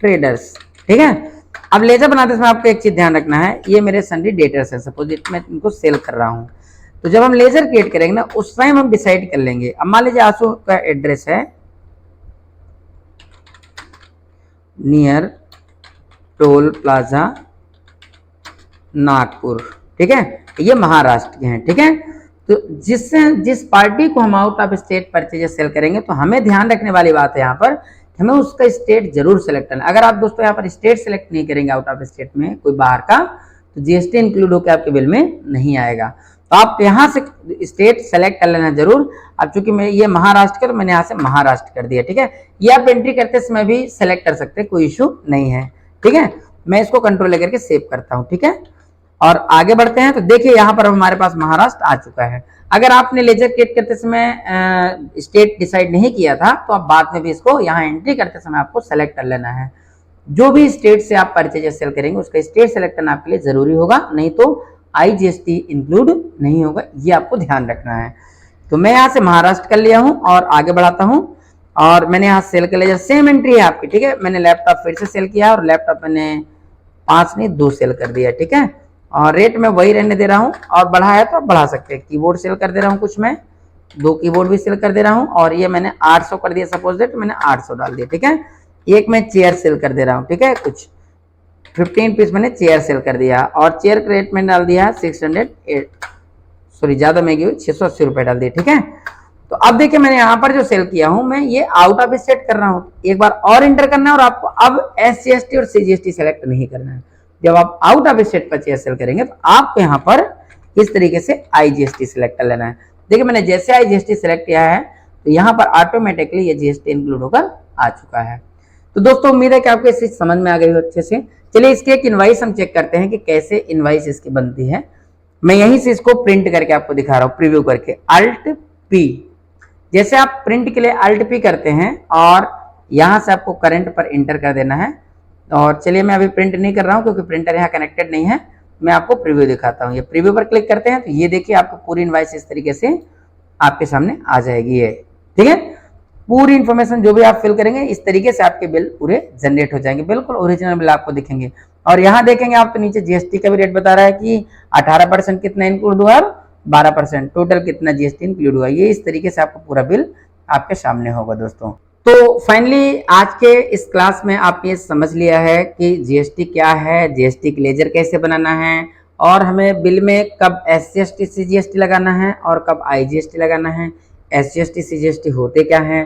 ट्रेडर्स, ठीक है। अब लेजर बनाते समय आपको एक चीज ध्यान रखना है, ये मेरे सन्नी डेटर्स है, सपोज मैं इनको सेल कर रहा हूँ। तो जब हम लेजर क्रिएट करेंगे ना उस टाइम हम डिसाइड कर लेंगे। अब मान लीजिए आशु का एड्रेस है नियर टोल प्लाजा नागपुर, ठीक है, ये महाराष्ट्र के हैं, ठीक है। तो जिस पार्टी को हम out of state purchase sale करेंगे तो हमें ध्यान रखने वाली बात है यहाँ पर हमें उसका स्टेट जरूर सेलेक्ट करना। अगर आप दोस्तों यहाँ पर स्टेट सेलेक्ट नहीं करेंगे आउट ऑफ स्टेट में कोई बाहर का, तो जीएसटी इंक्लूड होकर आपके बिल में नहीं आएगा। तो आप यहाँ से स्टेट सेलेक्ट कर लेना जरूर। अब चूंकि मैं ये महाराष्ट्र का, तो मैंने यहाँ से महाराष्ट्र कर दिया, ठीक है। ये आप एंट्री करते समय भी सेलेक्ट कर सकते हैं, कोई इशू नहीं है, ठीक है। मैं इसको कंट्रोल लेकर के सेव करता हूँ, ठीक है। और आगे बढ़ते हैं। तो देखिए यहाँ पर हमारे पास महाराष्ट्र आ चुका है। अगर आपने लेजर क्रिएट करते समय स्टेट डिसाइड नहीं किया था तो आप बाद में भी इसको यहाँ एंट्री करते समय आपको सेलेक्ट कर लेना है। जो भी स्टेट से आप परचेज सेल करेंगे उसका स्टेट सेलेक्ट करना आपके लिए जरूरी होगा, नहीं तो IGST इंक्लूड नहीं होगा, ये आपको ध्यान रखना है। तो मैं यहाँ से महाराष्ट्र कर लिया हूँ और आगे बढ़ाता हूँ। और मैंने यहाँ सेल कर लिया, सेम एंट्री है आपकी, ठीक है। मैंने लैपटॉप फिर से सेल किया और लैपटॉप मैंने 5 नहीं 2 सेल कर दिया, ठीक है। और रेट में वही रहने दे रहा हूँ, और बढ़ा है तो आप बढ़ा सकते हैं। कीबोर्ड सेल कर दे रहा हूँ, कुछ मैं 2 कीबोर्ड भी सेल कर दे रहा हूँ, और ये मैंने 800 कर दिया, सपोज दैट मैंने 800 डाल दिया, ठीक है। एक मैं चेयर सेल कर दे रहा हूँ, ठीक है, कुछ 15 पीस मैंने चेयर सेल कर दिया, और चेयर का रेट मैंने डाल दिया 608 सॉरी ज्यादा महंगी हुई 680 रुपए डाल दिए, ठीक है। तो अब देखिए मैंने यहाँ पर जो सेल किया हूँ मैं ये आउट ऑफ स्टेट कर रहा हूँ। एक बार और इंटर करना है, और आपको अब SGST और CGST सेलेक्ट नहीं करना है। जब आप out of state purchase sale करेंगे तो आपको यहाँ पर इस तरीके से IGST सेलेक्ट कर लेना है। देखिए मैंने जैसे IGST सेलेक्ट किया है तो यहाँ पर ऑटोमेटिकली ये GST इंक्लूड होकर आ चुका है। तो दोस्तों उम्मीद है कि आपको इस चीज समझ में आ गई हो अच्छे से। चलिए इसकी एक इनवाइस हम चेक करते हैं कि कैसे इनवाइस इसकी बनती है। मैं यहीं से इसको प्रिंट करके आपको दिखा रहा हूँ, प्रीव्यू करके Alt P। जैसे आप प्रिंट के लिए Alt P करते हैं और यहाँ से आपको करंट पर इंटर कर देना है। और चलिए मैं अभी प्रिंट नहीं कर रहा हूँ क्योंकि प्रिंटर यहाँ कनेक्टेड नहीं है, मैं आपको प्रीव्यू दिखाता हूँ। ये प्रीव्यू पर क्लिक करते हैं तो ये देखिए आपको पूरी इनवाइस इस तरीके से आपके सामने आ जाएगी है, ठीक है। पूरी इन्फॉर्मेशन जो भी आप फिल करेंगे इस तरीके से आपके बिल पूरे जनरेट हो जाएंगे, बिल्कुल ओरिजिनल बिल आपको दिखेंगे। और यहाँ देखेंगे आप तो नीचे GST का भी रेट बता रहा है कि 18% कितना इंक्लूड हुआ, 12% टोटल कितना GST इंक्लूड हुआ। ये इस तरीके से आपको पूरा बिल आपके सामने होगा दोस्तों। तो फाइनली आज के इस क्लास में आपने समझ लिया है कि जीएसटी क्या है, जीएसटी की लेजर कैसे बनाना है, और हमें बिल में कब SGST CGST लगाना है और कब IGST लगाना है, SGST CGST होते क्या हैं,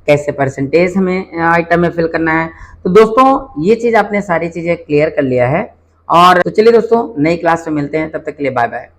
कैसे परसेंटेज हमें आइटम में फिल करना है। तो दोस्तों ये चीज़ आपने सारी चीज़ें क्लियर कर लिया है। और तो चलिए दोस्तों, नई क्लास में मिलते हैं, तब तक के लिए बाय बाय।